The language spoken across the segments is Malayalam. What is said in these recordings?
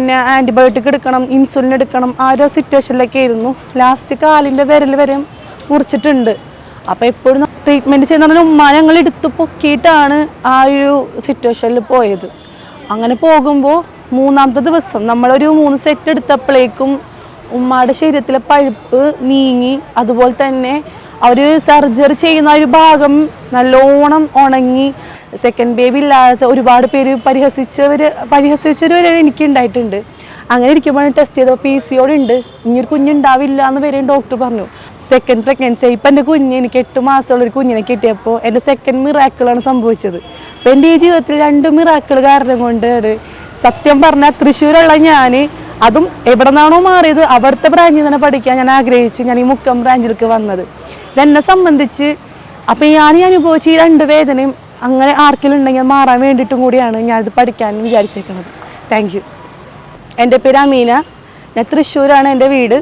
പിന്നെ ആൻറ്റിബയോട്ടിക് എടുക്കണം, ഇൻസുലിൻ എടുക്കണം, ആ ഒരു സിറ്റുവേഷനിലൊക്കെ ആയിരുന്നു. ലാസ്റ്റ് കാലിൻ്റെ വിരൽ വരെ മുറിച്ചിട്ടുണ്ട്. അപ്പോൾ എപ്പോഴും ട്രീറ്റ്മെൻറ്റ് ചെയ്യുന്ന ഉമ്മ ഞങ്ങൾ എടുത്ത് പൊക്കിയിട്ടാണ് ആ ഒരു സിറ്റുവേഷനിൽ പോയത്. അങ്ങനെ പോകുമ്പോൾ മൂന്നാമത്തെ ദിവസം നമ്മളൊരു 3 സെറ്റ് എടുത്തപ്പോഴേക്കും ഉമ്മയുടെ ശരീരത്തിലെ പഴുപ്പ് നീങ്ങി. അതുപോലെ തന്നെ അവർ സർജറി ചെയ്യുന്ന ഒരു ഭാഗം നല്ലോണം ഉണങ്ങി. സെക്കൻഡ് ബേബി ഇല്ലാത്ത ഒരുപാട് പേര് പരിഹസിച്ചൊരു വരെ എനിക്ക് ഉണ്ടായിട്ടുണ്ട്. അങ്ങനെ ഇരിക്കുമ്പോഴാണ് ടെസ്റ്റ് ചെയ്തപ്പോൾ PCOD ഉണ്ട്, ഇനിയൊരു കുഞ്ഞുണ്ടാവില്ല എന്ന് വരെയും ഡോക്ടർ പറഞ്ഞു. Second pregnancy. ഇപ്പം എൻ്റെ കുഞ്ഞ്, എനിക്ക് 8 മാസമുള്ളൊരു കുഞ്ഞിനെ കിട്ടിയപ്പോൾ എൻ്റെ സെക്കൻഡ് മിറാക്കിളാണ് സംഭവിച്ചത്. അപ്പം എൻ്റെ ഈ ജീവിതത്തിൽ 2 മിറാക്കിൾ കാരണം കൊണ്ട് സത്യം പറഞ്ഞാൽ തൃശ്ശൂരുള്ള ഞാൻ, അതും എവിടെ നിന്നാണോ മാറിയത് അവിടുത്തെ ബ്രാഞ്ചിൽ തന്നെ പഠിക്കാൻ ഞാൻ ആഗ്രഹിച്ച് ഞാൻ ഈ മുക്കം ബ്രാഞ്ചിലേക്ക് വന്നത്. ഇതെന്നെ സംബന്ധിച്ച് അപ്പം ഞാൻ അനുഭവിച്ച ഈ 2 വേദനയും അങ്ങനെ ആർക്കെങ്കിലും ഉണ്ടെങ്കിൽ മാറാൻ വേണ്ടിയിട്ടും കൂടിയാണ് ഞാനിത് പഠിക്കാൻ വിചാരിച്ചേക്കുന്നത്. Thank you. എൻ്റെ പേര് അമീന, ഞാൻ തൃശ്ശൂരാണ് എൻ്റെ വീട്.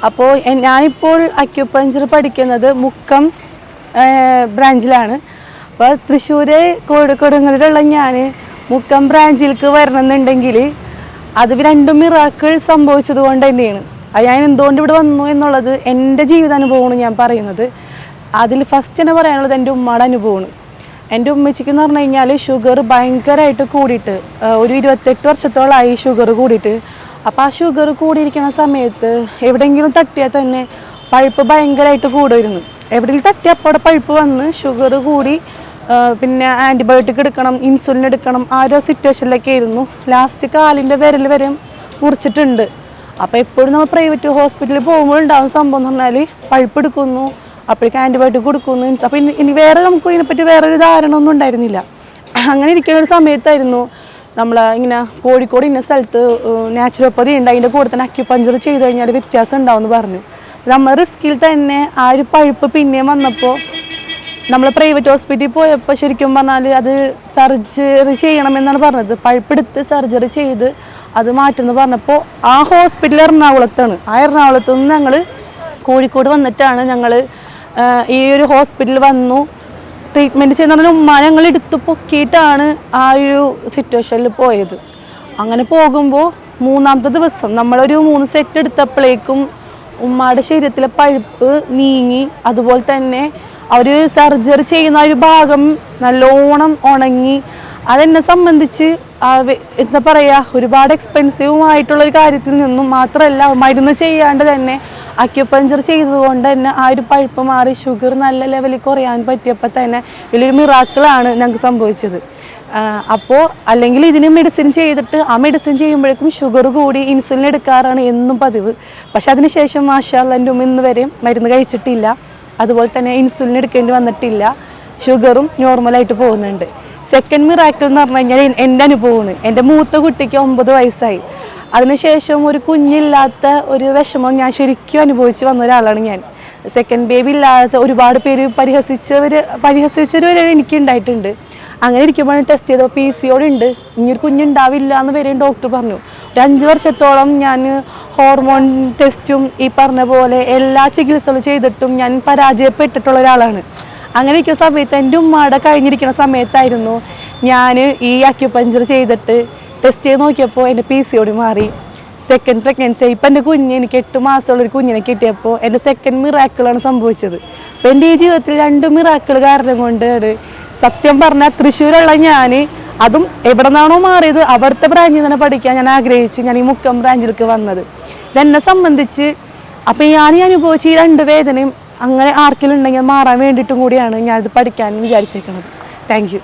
അപ്പോൾ ഞാനിപ്പോൾ അക്യുപഞ്ചർ പഠിക്കുന്നത് മുക്കം ബ്രാഞ്ചിലാണ്. അപ്പോൾ തൃശ്ശൂർ കൊടുങ്ങല്ലൂരുള്ള ഞാൻ മുക്കം ബ്രാഞ്ചിലേക്ക് വരണമെന്നുണ്ടെങ്കിൽ അത് 2 മിറാക്കിൾ സംഭവിച്ചത് കൊണ്ട് തന്നെയാണ്. അത് ഞാൻ എന്തുകൊണ്ട് ഇവിടെ വന്നു എന്നുള്ളത് എൻ്റെ ജീവിതാനുഭവമാണ് ഞാൻ പറയുന്നത്. അതിൽ ഫസ്റ്റ് തന്നെ പറയാനുള്ളത് എൻ്റെ ഉമ്മയുടെ അനുഭവമാണ്. എൻ്റെ ഉമ്മച്ചിക്ക് എന്ന് പറഞ്ഞു കഴിഞ്ഞാൽ ഷുഗർ ഭയങ്കരമായിട്ട് കൂടിയിട്ട് ഒരു 28 വർഷത്തോളമായി ഷുഗർ കൂടിയിട്ട്. അപ്പോൾ ആ ഷുഗർ കൂടിയിരിക്കുന്ന സമയത്ത് എവിടെയെങ്കിലും തട്ടിയാൽ തന്നെ പഴുപ്പ് ഭയങ്കരമായിട്ട് കൂടുമായിരുന്നു. എവിടെയെങ്കിലും തട്ടിയപ്പോൾ അവിടെ പഴുപ്പ് വന്ന് ഷുഗർ കൂടി. പിന്നെ ആൻറ്റിബയോട്ടിക് എടുക്കണം, ഇൻസുലിൻ എടുക്കണം, ആ ഒരു സിറ്റുവേഷനിലൊക്കെ ആയിരുന്നു. ലാസ്റ്റ് കാലിൻ്റെ വിരൽ വരെ മുറിച്ചിട്ടുണ്ട്. അപ്പോൾ എപ്പോഴും നമ്മൾ പ്രൈവറ്റ് ഹോസ്പിറ്റലിൽ പോകുമ്പോഴുണ്ടാകുന്ന സംഭവം എന്ന് പറഞ്ഞാൽ പഴുപ്പ് എടുക്കുന്നു, അപ്പോഴേക്കും ആൻറ്റിബയോട്ടിക് കൊടുക്കുന്നു. അപ്പോൾ ഇനി വേറെ നമുക്ക് ഇതിനെപ്പറ്റി വേറൊരു ധാരണ ഒന്നും ഉണ്ടായിരുന്നില്ല. അങ്ങനെ ഇരിക്കുന്ന ഒരു സമയത്തായിരുന്നു നമ്മൾ ഇങ്ങനെ കോഴിക്കോട് ഇന്ന സ്ഥലത്ത് നാച്ചുറോപ്പതി ഉണ്ട്, അതിൻ്റെ കൂടെ തന്നെ അക്യുപഞ്ചർ ചെയ്ത് കഴിഞ്ഞാൽ വ്യത്യാസം ഉണ്ടാവുമെന്ന് പറഞ്ഞു. നമ്മൾ റിസ്കിൽ തന്നെ ആ ഒരു പഴുപ്പ് പിന്നെയും വന്നപ്പോൾ നമ്മൾ പ്രൈവറ്റ് ഹോസ്പിറ്റലിൽ പോയപ്പോൾ ശരിക്കും പറഞ്ഞാൽ അത് സർജറി ചെയ്യണമെന്നാണ് പറഞ്ഞത്. പഴുപ്പെടുത്ത് സർജറി ചെയ്ത് അത് മാറ്റുമെന്ന് പറഞ്ഞപ്പോൾ ആ ഹോസ്പിറ്റൽ എറണാകുളത്താണ്. ആ എറണാകുളത്ത് നിന്ന് ഞങ്ങൾ കോഴിക്കോട് വന്നിട്ടാണ് ഞങ്ങൾ ഈ ഒരു ഹോസ്പിറ്റലിൽ വന്നു. ട്രീറ്റ്മെൻറ്റ് ചെയ്യുന്ന ഉമ്മ ഞങ്ങൾ എടുത്ത് പൊക്കിയിട്ടാണ് ആ ഒരു സിറ്റുവേഷനിൽ പോയത്. അങ്ങനെ പോകുമ്പോൾ മൂന്നാമത്തെ ദിവസം നമ്മളൊരു 3 സെറ്റ് എടുത്തപ്പോഴേക്കും ഉമ്മയുടെ ശരീരത്തിലെ പഴുപ്പ് നീങ്ങി. അതുപോലെ തന്നെ അവർ സർജറി ചെയ്യുന്ന ഒരു ഭാഗം നല്ലോണം ഉണങ്ങി. അതെന്നെ സംബന്ധിച്ച് എന്താ പറയുക, ഒരുപാട് എക്സ്പെൻസീവുമായിട്ടുള്ളൊരു കാര്യത്തിൽ നിന്നും മാത്രമല്ല, മരുന്ന് ചെയ്യാണ്ട് തന്നെ അക്യുപഞ്ചർ ചെയ്തതുകൊണ്ട് തന്നെ ആ ഒരു പഴുപ്പ് മാറി ഷുഗർ നല്ല ലെവലിൽ കുറയാൻ പറ്റിയപ്പോൾ തന്നെ വലിയൊരു മിറാക്കിളാണ് ഞങ്ങൾക്ക് സംഭവിച്ചത്. അപ്പോൾ അല്ലെങ്കിൽ ഇതിന് മെഡിസിൻ ചെയ്തിട്ട് ആ മെഡിസിൻ ചെയ്യുമ്പോഴേക്കും ഷുഗർ കൂടി ഇൻസുലിൻ എടുക്കാറാണ് എന്നും പതിവ്. പക്ഷെ അതിനുശേഷം മാഷാ അല്ലാഹ് എൻ്റെ ഉമ്മ ഇന്ന് വരെ മരുന്ന് കഴിച്ചിട്ടില്ല. അതുപോലെ തന്നെ ഇൻസുലിൻ എടുക്കേണ്ടി വന്നിട്ടില്ല. ഷുഗറും നോർമലായിട്ട് പോകുന്നുണ്ട്. സെക്കൻഡ് മിറാക്കിൾ എന്ന് പറഞ്ഞു കഴിഞ്ഞാൽ എൻ്റെ അനുഭവമാണ്. എൻ്റെ മൂത്ത കുട്ടിക്ക് 9 വയസ്സായി. അതിനുശേഷം ഒരു കുഞ്ഞില്ലാത്ത ഒരു വിഷമം ഞാൻ ശരിക്കും അനുഭവിച്ച് വന്ന ഒരാളാണ് ഞാൻ. സെക്കൻഡ് ബേബി ഇല്ലാത്ത ഒരുപാട് പേര് പരിഹസിച്ചൊരു വരെ എനിക്ക് ഉണ്ടായിട്ടുണ്ട്. അങ്ങനെ ഇരിക്കുമ്പോഴാണ് ടെസ്റ്റ് ചെയ്തപ്പോൾ PCOD ഉണ്ട്, ഇനിയൊരു കുഞ്ഞുണ്ടാവില്ല എന്ന് വരെയും ഡോക്ടർ പറഞ്ഞു. ഒരു 5 വർഷത്തോളം ഞാൻ ഹോർമോൺ ടെസ്റ്റും ഈ പറഞ്ഞ പോലെ എല്ലാ ചികിത്സകളും ചെയ്തിട്ടും ഞാൻ പരാജയപ്പെട്ടിട്ടുള്ള ഒരാളാണ്. അങ്ങനെ ഇരിക്കുന്ന സമയത്ത് എൻ്റെ ഉമ്മയുടെ കഴിഞ്ഞിരിക്കുന്ന സമയത്തായിരുന്നു ഞാൻ ഈ അക്യുപഞ്ചർ ചെയ്തിട്ട് ടെസ്റ്റ് ചെയ്ത് നോക്കിയപ്പോൾ എൻ്റെ PCOD മാറി. Second pregnancy. ഇപ്പം എൻ്റെ കുഞ്ഞ്, എനിക്ക് 8 മാസമുള്ളൊരു കുഞ്ഞിനെ കിട്ടിയപ്പോൾ എൻ്റെ സെക്കൻഡ് മിറാക്കിളാണ് സംഭവിച്ചത്. അപ്പോൾ എൻ്റെ ഈ ജീവിതത്തിൽ 2 മിറാക്കിൾ കാരണം കൊണ്ട് സത്യം പറഞ്ഞാൽ തൃശ്ശൂരുള്ള ഞാൻ, അതും എവിടെ നിന്നാണോ മാറിയത് അവിടുത്തെ ബ്രാഞ്ചിൽ തന്നെ പഠിക്കാൻ ഞാൻ ആഗ്രഹിച്ച് ഞാൻ ഈ മുക്കം ബ്രാഞ്ചിലേക്ക് വന്നത്. ഇതെന്നെ സംബന്ധിച്ച് അപ്പം ഞാൻ അനുഭവിച്ച ഈ 2 വേദനയും അങ്ങനെ ആർക്കെങ്കിലും ഉണ്ടെങ്കിൽ മാറാൻ വേണ്ടിയിട്ടും കൂടിയാണ് ഞാനിത് പഠിക്കാൻ വിചാരിച്ചേക്കുന്നത്. Thank you.